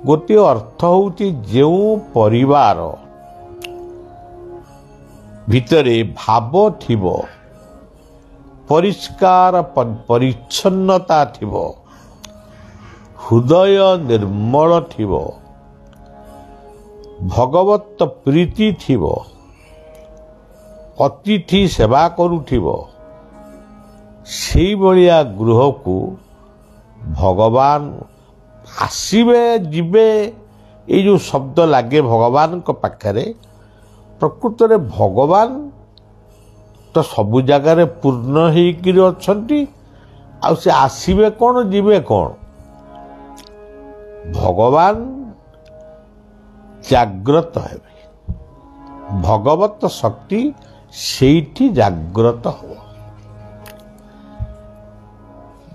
गोटे अर्थ होउची जेउ परिवार भितरे भाव थिबो परिष्कार परिच्छन्नता थिबो हृदय निर्मल थिबो भगवत प्रीति थिबो अतिथि सेवा करुथिबो सेई भलिया गृह को भगवान आसीबे जिबे ये जो शब्द लगे भगवान को पाखरे प्रकृत में भगवान तो सबु जगार पूर्ण होकर अछंती आ से आसीबे कौन जिबे कौन भगवान जाग्रत हेबे भगवत शक्ति सेठी जाग्रत हो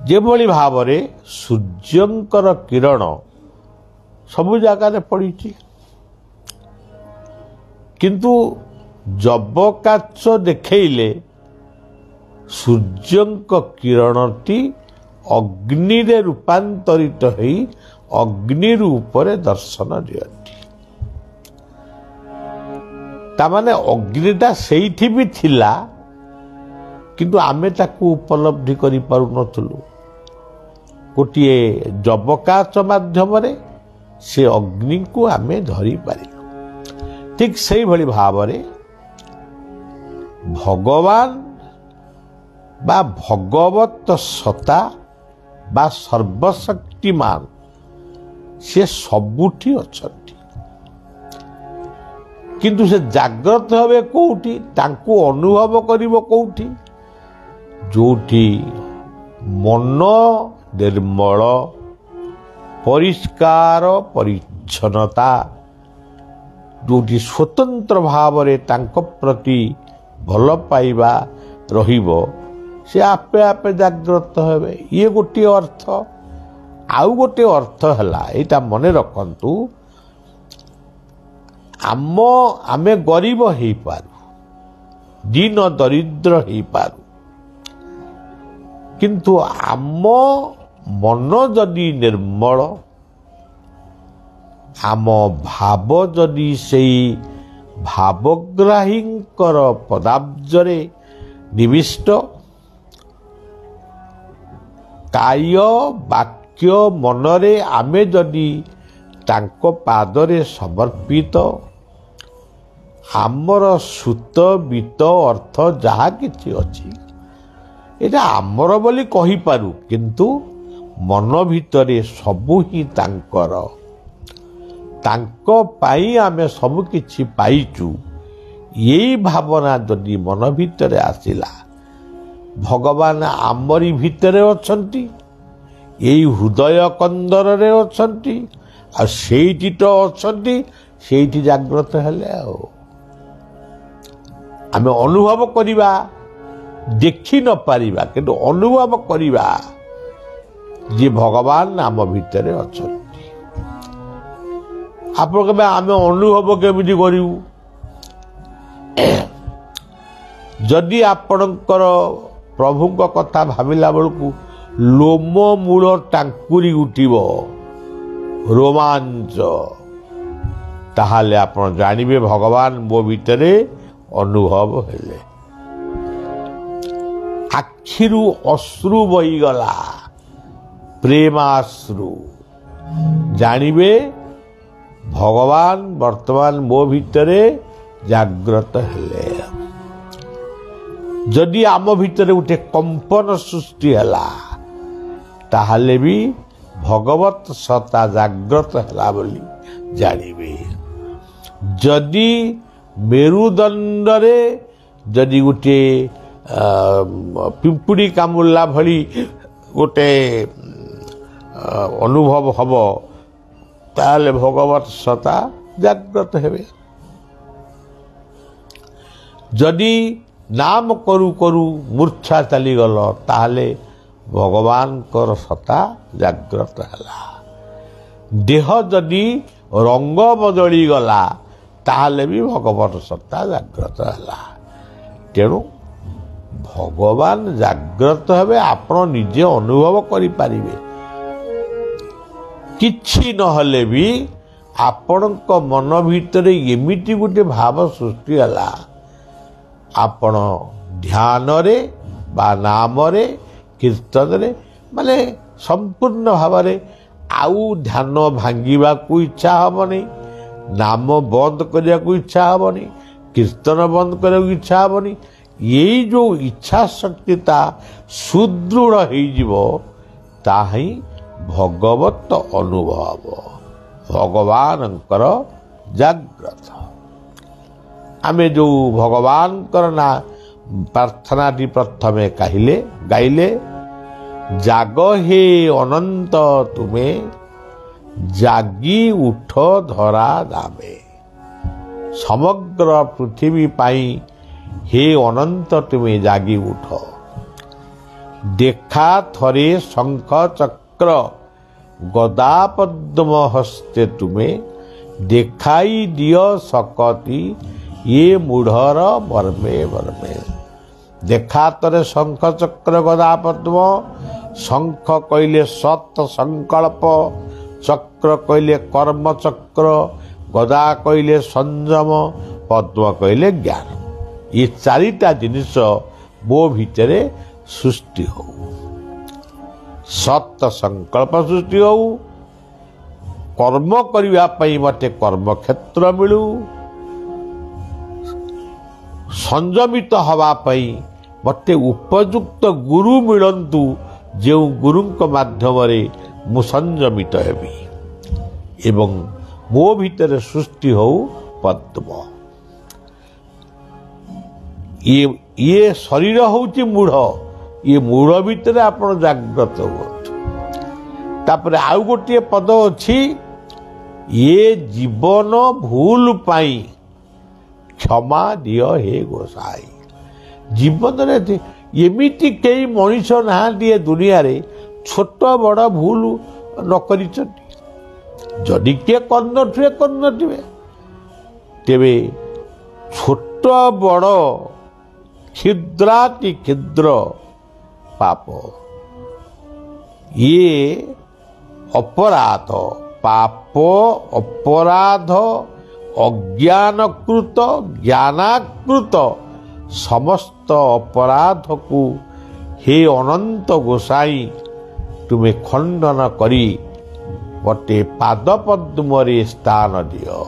जेभली भाव रे सूर्यंकर किरण सबु जगार पड़ी किंतु जब काच देखले सूर्यंक किरणटी अग्नि रे रूपांतरित हो अग्नि रूपरे दर्शन दियंती तामाने अग्निटा सेठी भी थिला किंतु आमे ताकू उपलब्धि करि पारु नथुलु गोटे जबकाच माध्यम से अग्नि को आमे धरी पारिलु ठीक से भली भाव रे भगवान बा भगवत सत्ता बा सर्वशक्तिमान से सबुठी अछंती किंतु से जाग्रत हवे कोउठी तांको अनुभव करिवो कोउठी जोठी मन निर्मल परिष्कार परिच्छन्नता जोटी स्वतंत्र भाव रे तांको प्रति भल पाइबा रहिबो से आपे आपे जाग्रत हेबे ये गोटे अर्थ आउ गोटे अर्थ हला एटा मने रखंतु आमे गरीब हेई पारू दीन दरिद्र हेई पारू किंतु आम मन जदि निर्मल आम भाव जदि से भावग्राहींकर पदाब्जरे निविष्ट काय वाक्य मनरे आमे जदि तांको पादरे समर्पित आमर सुत बीत अर्थ जहा किछि अछि एटा आमर बोली कहि पारू किंतु मन भितरे सबु ही तांकर तांको पाई आमे सब किछि पाइचु यही भावना जदि मन भितरे आसिला भगवान आमरी भितरे अछंती यही हृदय कंदर रे अछंती आ सेठी तो अछंती सेठी जाग्रत हेले आमे अनुभव करिबा देखि न पारिबा किंतु अनुभव करिबा जे भगवान आम भितरे अछंती आप आमे अनुभव केमिति करिवु जदि आपणकर प्रभु कथा भाविला बेलू लोम मूल टांकुरी उठिब रोमांच ताहाले आपण जानिबे भगवान मो भितरे अनुभव हेले आखिरु अश्रु बही गला प्रेमाश्रु जानिबे भगवान वर्तमान मो भितरे जाग्रत हेले जदि आम भितरे उठे कंपन सृष्टि हला ताहाले भी भगवत सत्ता जाग्रत हला बोली जानिबे जदि मेरुदंड रे जदि गोटे पिंपुड़ी कामुला भली गोटे अनुभव हब ताले भगवत सत्ता जाग्रत हेबे जदि नाम करू करू मूर्छा चली गल ताले भगवान कर सत्ता जाग्रत हला देह जदि रंग बदली गला ताले भी भगवान सत्ता जाग्रत हला तेणु भगवान जाग्रत हेबे आपण निजे अनुभव करि पारिबे କିଛି ନହେଲେ ବି ଆପଣଙ୍କ ମନ ଭିତରେ ଏମିତି ଗୋଟେ ଭାବ ସୃଷ୍ଟି ହେଲା, ଆପଣ ଧ୍ୟାନରେ ବା ନାମରେ କୀର୍ତ୍ତନରେ ମାନେ ସମ୍ପୂର୍ଣ୍ଣ ଭାବରେ ଆଉ ଧ୍ୟାନ ଭାଙ୍ଗିବାକୁ ଇଚ୍ଛା ହେବନି, ନାମ ବନ୍ଦ କରିବାକୁ ଇଚ୍ଛା ହେବନି, କୀର୍ତ୍ତନ ବନ୍ଦ କରିବାକୁ ଇଚ୍ଛା ହେବନି। ଏଇ ଯେଉଁ ଇଚ୍ଛା ଶକ୍ତିଟା ସୁଦୃଢ଼ ହେଇଯିବ, ତାହା ହିଁ ଭଗବତ ଅନୁଭବ, ଭଗବାନଙ୍କର ଜାଗ୍ରତ। ଆମେ ଯେଉଁ ଭଗବାନଙ୍କର ନା ପ୍ରାର୍ଥନାଟି ପ୍ରଥମେ ଗାଇଲେ, ଜାଗ ହେ ଅନନ୍ତ ତୁମେ, ଜାଗି ଉଠ ଧରା ଦାମେ। ସମଗ୍ର ପୃଥିବୀ ପାଇଁ ହେ ଅନନ୍ତ ତୁମେ ଜାଗି ଉଠ। ଦେଖା ଥରେ ଶଙ୍ଖ ଚକ୍ର ଗଦା ପଦ୍ମ ହସ୍ତେ ତୁମେ, ଦେଖାଇ ଦିଅ ଶକତି ଇଏ ମୂଢ଼ର ମର୍ମେ ମର୍ମେ। ଦେଖା ଥରେ ଶଙ୍ଖ ଚକ୍ର ଗଦା ପଦ୍ମ। ଶଙ୍ଖ କହିଲେ ସତ୍ ସଂକଳ୍ପ, ଚକ୍ର କହିଲେ କର୍ମଚକ୍ର, ଗଦା କହିଲେ ସଂଯମ, ପଦ୍ମ କହିଲେ ଜ୍ଞାନ। ଏ ଚାରିଟା ଜିନିଷ ମୋ ଭିତରେ ସୃଷ୍ଟି ହଉ। ସତ୍ ସଂକଳ୍ପ ସୃଷ୍ଟି ହଉ, କର୍ମ କରିବା ପାଇଁ ମୋତେ କର୍ମକ୍ଷେତ୍ର ମିଳୁ, ସଂଯମିତ ହେବା ପାଇଁ ମୋତେ ଉପଯୁକ୍ତ ଗୁରୁ ମିଳନ୍ତୁ, ଯେଉଁ ଗୁରୁଙ୍କ ମାଧ୍ୟମରେ ମୁଁ ସଂଯମିତ ହେବି, ଏବଂ ମୋ ଭିତରେ ସୃଷ୍ଟି ହଉ ପଦ୍ମ। ଇଏ ଶରୀର ହେଉଛି ମୂଢ଼, ଇଏ ମୂଢ଼ ଭିତରେ ଆପଣ ଜାଗ୍ରତ ହୁଅନ୍ତୁ। ତାପରେ ଆଉ ଗୋଟିଏ ପଦ ଅଛି, ଇଏ ଜୀବନ ଭୁଲ ପାଇଁ କ୍ଷମା ଦିଅ ହେ ଗୋସାଇ। ଜୀବନରେ ଏମିତି କେହି ମଣିଷ ନାହାନ୍ତି ଏ ଦୁନିଆରେ ଛୋଟ ବଡ଼ ଭୁଲ ନ କରିଛନ୍ତି। ଯଦି କିଏ କରିନଥିବେ, ତେବେ ଛୋଟ ବଡ଼ କ୍ଷୁଦ୍ରାତି କ୍ଷୁଦ୍ର ପାପ, ଇଏ ଅପରାଧ, ପାପ ଅପରାଧ, ଅଜ୍ଞାନକୃତ ଜ୍ଞାନାକୃତ ସମସ୍ତ ଅପରାଧକୁ ହେ ଅନନ୍ତ ଗୋସାଇ ତୁମେ ଖଣ୍ଡନ କରି ମୋତେ ପାଦ ପଦ୍ମରେ ସ୍ଥାନ ଦିଅ।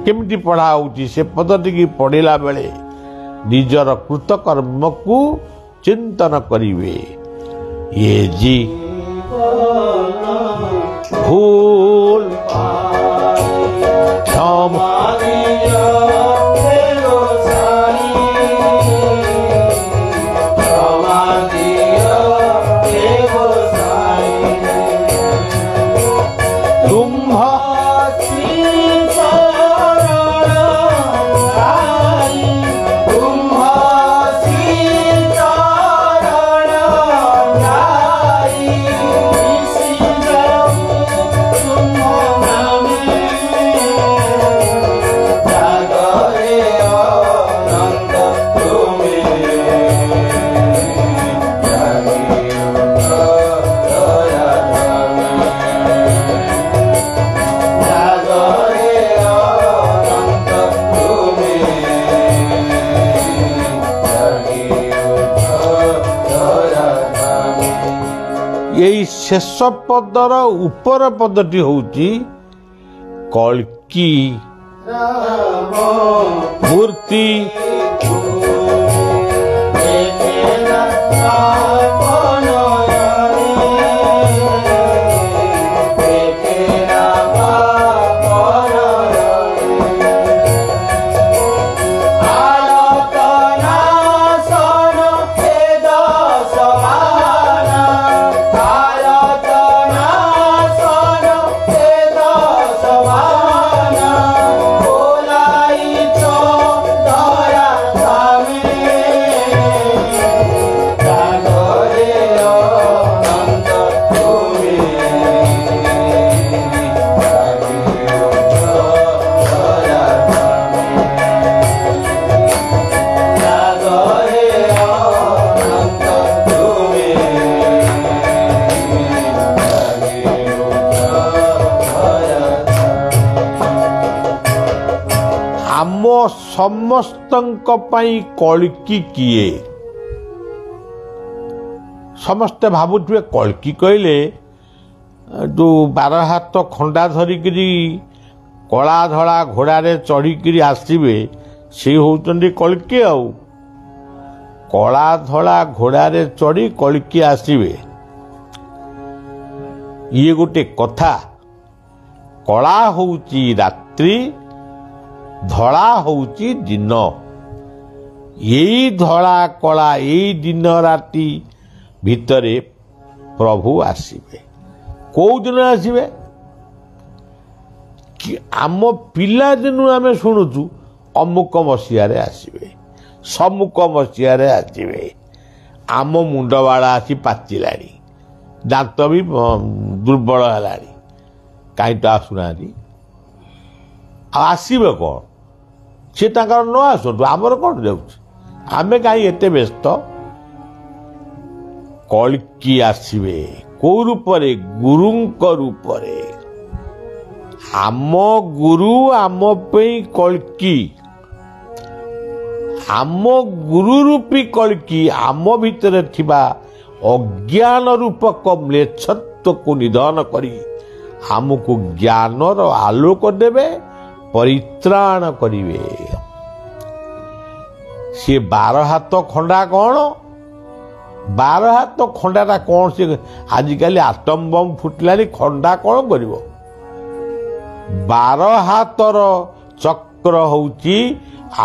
କେମିତି ପଢ଼ା ହେଉଛି ସେ ପଦଟିକି ପଢ଼ିଲା ବେଳେ ନିଜର କୃତକର୍ମକୁ ଚିନ୍ତନ କରିବେ। ଇଏ ଜି ଭୁଲ କ୍ଷମା ଏଇ ଶେଷ ପଦର ଉପର ପଦଟି ହେଉଛି କଳ୍କି ମୂର୍ତ୍ତି। ସମସ୍ତଙ୍କ ପାଇଁ କଳ୍କି କିଏ? ସମସ୍ତେ ଭାବୁଥିବେ କଳ୍କି କହିଲେ ଯେଉଁ 12 ହାତ ଖଣ୍ଡା ଧରିକିରି କଳା ଧଳା ଘୋଡ଼ାରେ ଚଢ଼ିକିରି ଆସିବେ ସେ ହେଉଛନ୍ତି କଳ୍କି। ଆଉ କଳା ଧଳା ଘୋଡ଼ାରେ ଚଢ଼ି କଳ୍କି ଆସିବେ ଇଏ ଗୋଟେ କଥା। କଳା ହେଉଛି ରାତ୍ରି, ଧଳା ହେଉଛି ଦିନ। ଏଇ ଧଳା କଳା ଏଇ ଦିନ ରାତି ଭିତରେ ପ୍ରଭୁ ଆସିବେ। କୋଉ ଦିନ ଆସିବେ? ଆମ ପିଲାଦିନୁ ଆମେ ଶୁଣୁଛୁ ଅମୁକ ମସିହାରେ ଆସିବେ, ସମୁକ ମସିହାରେ ଆସିବେ। ଆମ ମୁଣ୍ଡ ବାଳ ଆସି ପାଚିଲାଣି, ଦାନ୍ତ ବି ଦୁର୍ବଳ ହେଲାଣି, କାହିଁ ତ ଆସୁନାହାନ୍ତି। ଆଉ ଆସିବେ କ'ଣ? ସେ ତାଙ୍କର ନ ଆସନ୍ତୁ, ଆମର କ'ଣ ଯାଉଛି? ଆମେ କାହିଁ ଏତେ ବ୍ୟସ୍ତ? କଳ୍କି ଆସିବେ କୋଉ ରୂପରେ? ଗୁରୁଙ୍କ ରୂପରେ। ଆମ ଗୁରୁ ଆମ ପାଇଁ କଳ୍କି। ଆମ ଗୁରୁ ରୂପୀ କଳ୍କି ଆମ ଭିତରେ ଥିବା ଅଜ୍ଞାନ ରୂପକ ମ୍ଲେଚ୍ଛତ୍ୱକୁ ନିଧନ କରି ଆମକୁ ଜ୍ଞାନର ଆଲୋକ ଦେବେ, ପରିତ୍ରାଣ କରିବେ। ସିଏ 12 ହାତ ଖଣ୍ଡା କ'ଣ? 12 ହାତ ଖଣ୍ଡାଟା କ'ଣ? ସେ ଆଜିକାଲି ଆଟମ ବମ୍ ଫୁଟିଲାଣି, ଖଣ୍ଡା କ'ଣ କରିବ? 12 ହାତର ଚକ୍ର ହେଉଛି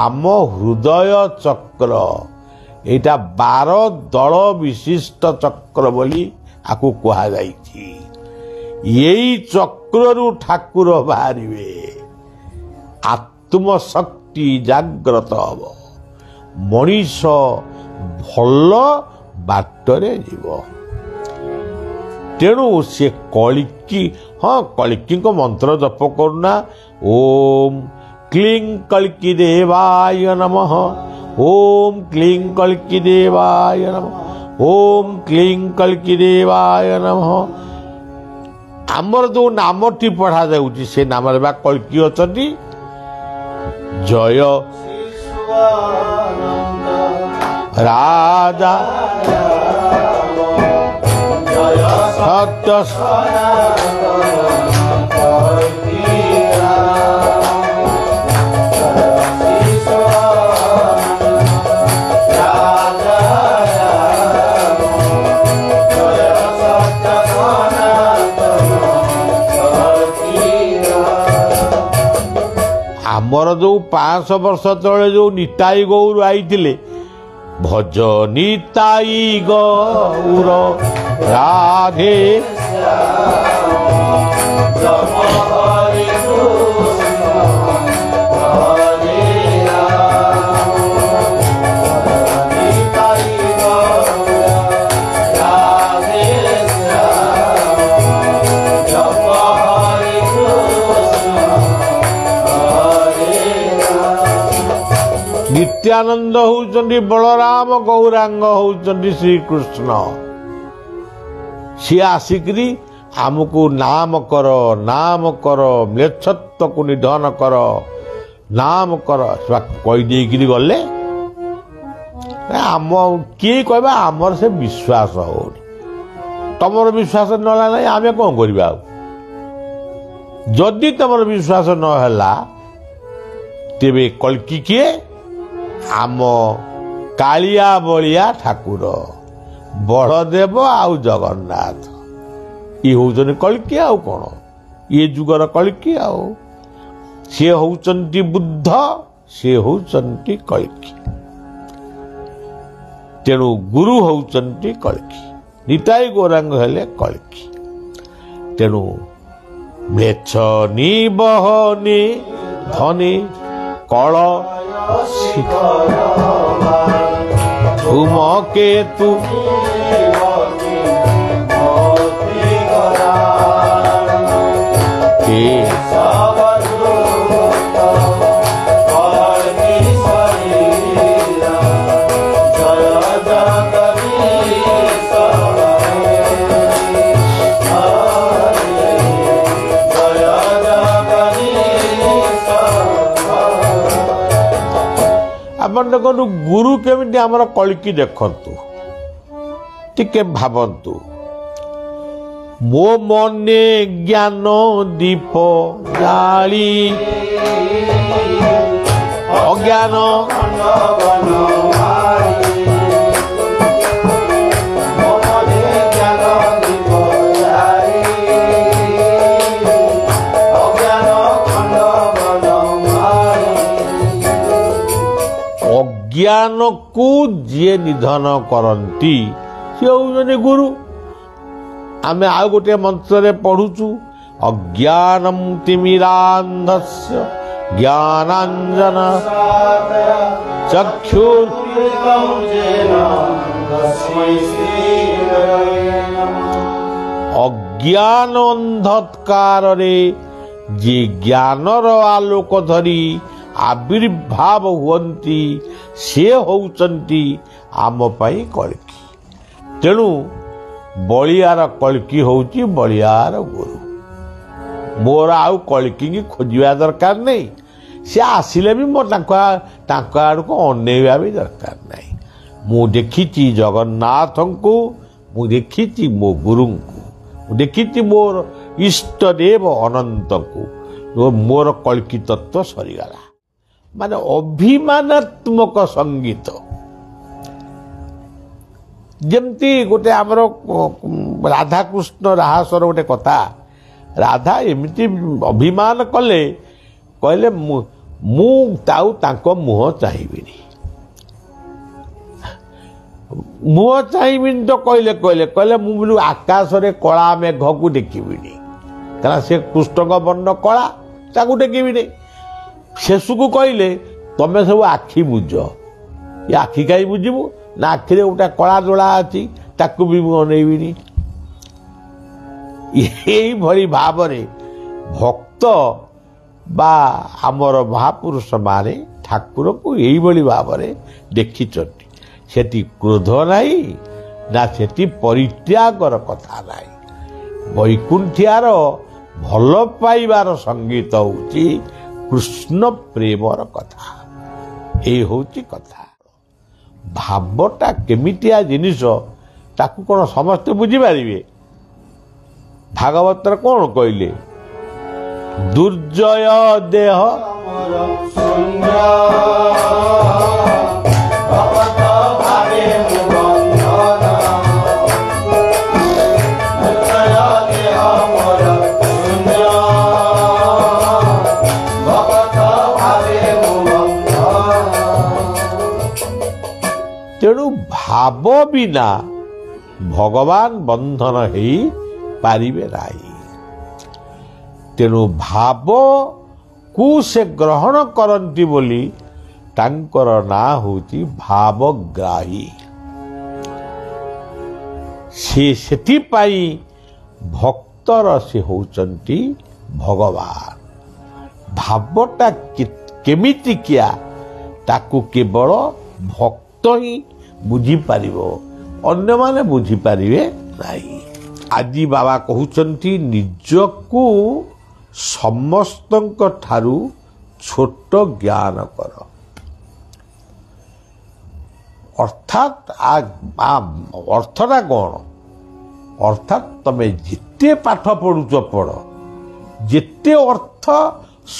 ଆମ ହୃଦୟ ଚକ୍ର। ଏଇଟା 12 ଦଳ ବିଶିଷ୍ଟ ଚକ୍ର ବୋଲି ଆକୁ କୁହାଯାଇଛି। ଏଇ ଚକ୍ରରୁ ଠାକୁର ବାହାରିବେ, ଆତ୍ମଶକ୍ତି ଜାଗ୍ରତ ହବ, ମଣିଷ ଭଲ ବାଟରେ ଯିବ। ତେଣୁ ସେ କଳ୍କି, ହଁ କଳ୍କିଙ୍କ ମନ୍ତ୍ର ଜପ କରୁନା। ଓମ୍ କ୍ଲିଂ କଳ୍କି ଦେବାୟ ନମଃ, ଓମ୍ କ୍ଲିଂ କଳ୍କି ଦେବାୟ ନମଃ, ଓମ୍ କ୍ଲିଂ କଳ୍କି ଦେବାୟ ନମଃ। ଆମର ଯେଉଁ ନାମଟି ପଢ଼ାଯାଉଛି ସେ ନାମରେ ବା କଳ୍କି ଅଛନ୍ତି। ଜୟ ରାଜା ସତ୍ୟ ଆମର ଯେଉଁ 500 ବର୍ଷ ତଳେ ଯେଉଁ ନିତାଇ ଗୌର ଆଇଥିଲେ, ଭଜ ନିତାଇ ଗୌର ରାଧେ ନିତ୍ୟାନନ୍ଦ ହେଉଛନ୍ତି ବଳରାମ, ଗୌରାଙ୍ଗ ହେଉଛନ୍ତି ଶ୍ରୀକୃଷ୍ଣ। ସିଏ ଆସିକିରି ଆମକୁ ନାମ କର, ନାମ କର, ମ୍ଲେଚ୍ଛତ୍ୱକୁ ନିଧନ କର, ନାମ କର କହିଦେଇକିରି ଗଲେ। ଆମ କିଏ କହିବା? ଆମର ସେ ବିଶ୍ୱାସ ହଉନି। ତମର ବିଶ୍ୱାସ ନହେଲା ନାହିଁ, ଆମେ କ'ଣ କରିବା? ଆଉ ଯଦି ତମର ବିଶ୍ୱାସ ନ ହେଲା ତେବେ କଳ୍କି କିଏ? ଆମ କାଳିଆ ବଳିଆ ଠାକୁର, ବଳଦେବ ଆଉ ଜଗନ୍ନାଥ। ଇଏ ହେଉଛନ୍ତି କଳ୍କି। ଆଉ କ'ଣ? ଇଏ ଯୁଗର କଳ୍କି। ଆଉ ସିଏ ହେଉଛନ୍ତି ବୁଦ୍ଧ, ସିଏ ହେଉଛନ୍ତି କଳ୍କି। ତେଣୁ ଗୁରୁ ହେଉଛନ୍ତି କଳ୍କି, ନିତାଇ ଗୌରାଙ୍ଗ ହେଲେ କଳ୍କି। ତେଣୁ ମେଛ ନିବହନି ଧନି କଳ ଧୂମକେତୁ ଦେଖନ୍ତୁ ଗୁରୁ କେମିତି ଆମର କଳିକି ଦେଖନ୍ତୁ ଟିକେ ଭାବନ୍ତୁ। ମୋ ମନେ ଜ୍ଞାନ ଦୀପ ଜାଳି ଅଜ୍ଞାନ ଅଜ୍ଞାନକୁ ଯିଏ ନିଧନ କରନ୍ତି ସେ ହେଉଛନ୍ତି ଗୁରୁ। ଆମେ ଆଉ ଗୋଟିଏ ମନ୍ତ୍ରରେ ପଢୁଛୁ ଅଜ୍ଞାନଂ ତିମିରାନ୍ଧସ୍ୟ ଜ୍ଞାନାଞ୍ଜନ ଅଜ୍ଞାନ ଅନ୍ଧକାରରେ ଯିଏ ଜ୍ଞାନର ଆଲୋକ ଧରି ଆବିର୍ଭାବ ହୁଅନ୍ତି ସେ ହେଉଛନ୍ତି ଆମ ପାଇଁ କଳିକି। ତେଣୁ ବଳିଆର କଳିକି ହେଉଛି ବଳିଆର ଗୁରୁ। ମୋର ଆଉ କଳିକି ଖୋଜିବା ଦରକାର ନାହିଁ। ସେ ଆସିଲେ ବି ମୋ ତାଙ୍କ ଆଡ଼କୁ ଅନେଇବା ବି ଦରକାର ନାହିଁ। ମୁଁ ଦେଖିଛି ଜଗନ୍ନାଥଙ୍କୁ, ମୁଁ ଦେଖିଛି ମୋ ଗୁରୁଙ୍କୁ, ମୁଁ ଦେଖିଛି ମୋର ଇଷ୍ଟଦେବ ଅନନ୍ତଙ୍କୁ। ମୋର କଳିକି ତତ୍ତ୍ୱ ସରିଗଲା। ମାନେ ଅଭିମାନାତ୍ମକ ସଙ୍ଗୀତ। ଯେମିତି ଗୋଟେ ଆମର ରାଧାକୃଷ୍ଣ ରାହାସର ଗୋଟେ କଥା, ରାଧା ଏମିତି ଅଭିମାନ କଲେ, କହିଲେ ମୁଁ ତାଙ୍କ ମୁହଁ ଚାହିଁବିନି। ମୁହଁ ଚାହିଁବିନି ତ କହିଲେ ମୁଁ ଆକାଶରେ କଳା ମେଘକୁ ଦେଖିବିନି, କାରଣ ସେ କୃଷ୍ଣଙ୍କ ବର୍ଣ୍ଣ କଳା, ତାକୁ ଦେଖିବିନି। ଶେଷକୁ କହିଲେ ତମେ ସବୁ ଆଖି ବୁଝ। ଏ ଆଖି କାହିଁ ବୁଝିବୁ ନା, ଆଖିରେ ଗୋଟେ କଳା ଦୋଳା ଅଛି, ତାକୁ ବି ମୁଁ ଅନେଇବିନି। ଏଇଭଳି ଭାବରେ ଭକ୍ତ ବା ଆମର ମହାପୁରୁଷ ମାନେ ଠାକୁରକୁ ଏଇଭଳି ଭାବରେ ଦେଖିଛନ୍ତି। ସେଠି କ୍ରୋଧ ନାହିଁ ନା ସେଠି ପରିତ୍ୟାଗର କଥା ନାହିଁ। ବୈକୁଣ୍ଠିଆର ଭଲ ପାଇବାର ସଙ୍ଗୀତ ହେଉଛି କୃଷ୍ଣ ପ୍ରେମର କଥା। ଏଇ ହେଉଛି କଥା। ଭାବଟା କେମିତିଆ ଜିନିଷ ତାକୁ କ'ଣ ସମସ୍ତେ ବୁଝିପାରିବେ? ଭାଗବତରେ କ'ଣ କହିଲେ? ଦୁର୍ଜୟ ଦେହ ତେଣୁ ଭାବ ବିନା ଭଗବାନ ବନ୍ଧନ ହେଇ ପାରିବେ ନାହିଁ। ତେଣୁ ଭାବକୁ ସେ ଗ୍ରହଣ କରନ୍ତି ବୋଲି ତାଙ୍କର ନାଁ ହେଉଛି ଭାବଗ୍ରାହୀ। ସେ ସେଥିପାଇଁ ଭକ୍ତର ସେ ହେଉଛନ୍ତି ଭଗବାନ। ଭାବଟା କେମିତିକିଆ ତାକୁ କେବଳ ଭକ୍ତ ହିଁ ବୁଝିପାରିବ, ଅନ୍ୟମାନେ ବୁଝିପାରିବେ ନାହିଁ। ଆଜି ବାବା କହୁଛନ୍ତି ନିଜକୁ ସମସ୍ତଙ୍କ ଠାରୁ ଛୋଟ ଜ୍ଞାନ କର। ଅର୍ଥଟା କ'ଣ? ଅର୍ଥାତ୍ ତମେ ଯେତେ ପାଠ ପଢୁଛ ପଢ଼, ଯେତେ ଅର୍ଥ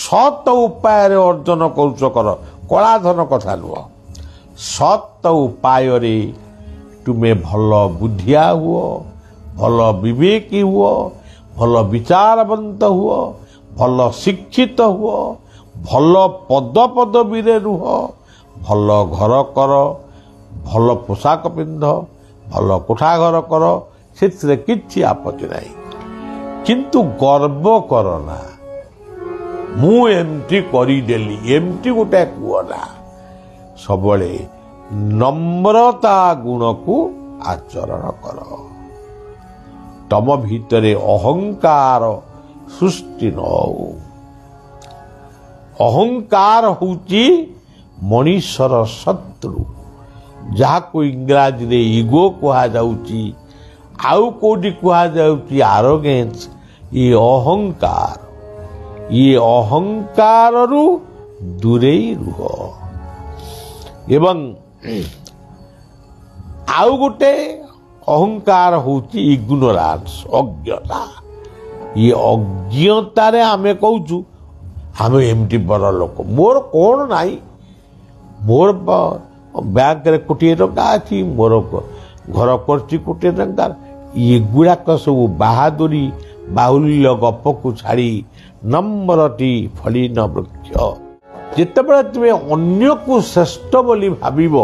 ସତ୍ ଉପାୟରେ ଅର୍ଜନ କରୁଛ କର। କଳାଧନ କଥା ନୁହଁ। ସତ୍ ଉପାୟରେ ତୁମେ ଭଲ ବୁଦ୍ଧିଆ ହୁଅ, ଭଲ ବିବେକୀ ହୁଅ, ଭଲ ବିଚାରବନ୍ତ ହୁଅ, ଭଲ ଶିକ୍ଷିତ ହୁଅ, ଭଲ ପଦପଦବୀରେ ରୁହ, ଭଲ ଘର କର, ଭଲ ପୋଷାକ ପିନ୍ଧ, ଭଲ କୋଠା ଘର କର, ସେଥିରେ କିଛି ଆପତ୍ତି ନାହିଁ। କିନ୍ତୁ ଗର୍ବ କର ନା, ମୁଁ ଏମିତି କରିଦେଲି, ଏମିତି ଗୋଟେ କୁହ ନା। ସବୁବେଳେ ନମ୍ରତା ଗୁଣକୁ ଆଚରଣ କର। ତମ ଭିତରେ ଅହଙ୍କାର ସୃଷ୍ଟି ନ ହଉ। ଅହଙ୍କାର ହେଉଛି ମଣିଷର ଶତ୍ରୁ, ଯାହାକୁ ଇଂରାଜୀରେ ଇଗୋ କୁହାଯାଉଛି, ଆଉ କୋଉଠି କୁହାଯାଉଛି ଆରୋଗେନ୍ସ। ଇଏ ଅହଙ୍କାର, ଇଏ ଅହଙ୍କାରରୁ ଦୂରେଇ ରୁହ। ଏବଂ ଆଉ ଗୋଟେ ଅହଙ୍କାର ହେଉଛି ଇଗ୍ନୋରାନ୍ସ, ଅଜ୍ଞତା। ଇଏ ଅଜ୍ଞତାରେ ଆମେ କହୁଛୁ ଆମେ ଏମିତି ବଡ଼ ଲୋକ, ମୋର କ'ଣ ନାହିଁ, ମୋର ବ୍ୟାଙ୍କରେ କୋଟିଏ ଟଙ୍କା ଅଛି, ମୋର ଘର କରିଛି କୋଟିଏ ଟଙ୍କା। ଏଗୁଡ଼ାକ ସବୁ ବାହାଦୁରୀ ବାହୁଲ୍ୟ ଗପକୁ ଛାଡ଼ି ନମ୍ରଟି ଫଳିନ ବୃକ୍ଷ। ଯେତେବେଳେ ତୁମେ ଅନ୍ୟକୁ ଶ୍ରେଷ୍ଠ ବୋଲି ଭାବିବ,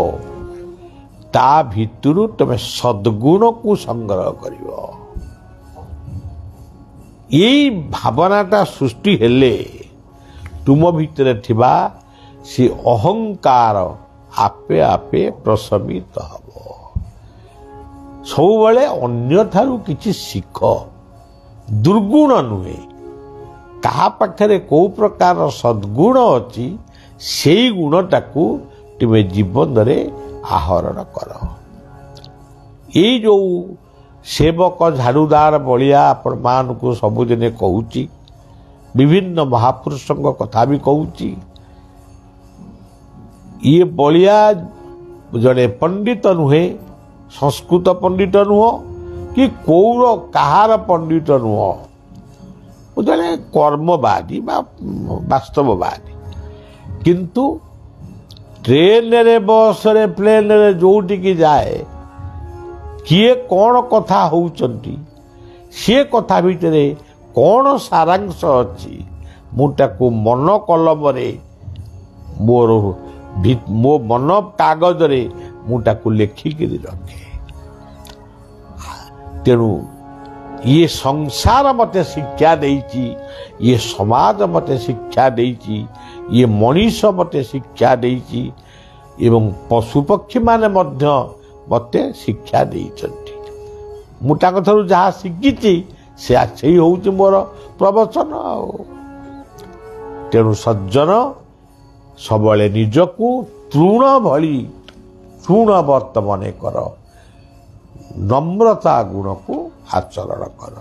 ତା ଭିତରୁ ତୁମେ ସଦ୍ଗୁଣକୁ ସଂଗ୍ରହ କରିବ। ଏଇ ଭାବନାଟା ସୃଷ୍ଟି ହେଲେ ତୁମ ଭିତରେ ଥିବା ସେ ଅହଙ୍କାର ଆପେ ଆପେ ପ୍ରଶମିତ ହେବ। ସବୁବେଳେ ଅନ୍ୟଠାରୁ କିଛି ଶିଖ, ଦୁର୍ଗୁଣ ନୁହେଁ। କାହା ପାଖରେ କୋଉ ପ୍ରକାର ସଦ୍ଗୁଣ ଅଛି ସେଇ ଗୁଣଟାକୁ ତୁମେ ଜୀବନରେ ଆହରଣ କର। ଏଇ ଯୋଉ ସେବକ ଝାଡ଼ୁଦାର ବଳିଆ ଆପଣମାନଙ୍କୁ ସବୁଦିନେ କହୁଛି, ବିଭିନ୍ନ ମହାପୁରୁଷଙ୍କ କଥା ବି କହୁଛି। ଇଏ ବଳିଆ ଜଣେ ପଣ୍ଡିତ ନୁହେଁ, ସଂସ୍କୃତ ପଣ୍ଡିତ ନୁହଁ କି କୌର କାହାର ପଣ୍ଡିତ ନୁହଁ, ଜଣେ କର୍ମବାଦୀ ବା ବାସ୍ତବବାଦୀ। କିନ୍ତୁ ଟ୍ରେନରେ, ବସରେ, ପ୍ଲେନରେ ଯୋଉଠିକି ଯାଏ, କିଏ କ'ଣ କଥା ହେଉଛନ୍ତି, ସେ କଥା ଭିତରେ କ'ଣ ସାରାଂଶ ଅଛି, ମୁଁ ତାକୁ ମନ କଲମରେ ମୋ ମନ କାଗଜରେ ମୁଁ ତାକୁ ଲେଖିକିରି ରଖେ। ତେଣୁ ଇଏ ସଂସାର ମୋତେ ଶିକ୍ଷା ଦେଇଛି, ଇଏ ସମାଜ ମୋତେ ଶିକ୍ଷା ଦେଇଛି, ଇଏ ମଣିଷ ମୋତେ ଶିକ୍ଷା ଦେଇଛି ଏବଂ ପଶୁପକ୍ଷୀମାନେ ମଧ୍ୟ ମୋତେ ଶିକ୍ଷା ଦେଇଛନ୍ତି। ମୁଁ ତାଙ୍କଠାରୁ ଯାହା ଶିଖିଛି ସେଇ ହେଉଛି ମୋର ପ୍ରବଚନ। ଆଉ ତେଣୁ ସଜ୍ଜନ ସବୁବେଳେ ନିଜକୁ ତୃଣ ଭଳି ତୃଣବତ୍ ମନେ କର, ନମ୍ରତା ଗୁଣକୁ ଆଚରଣ କର।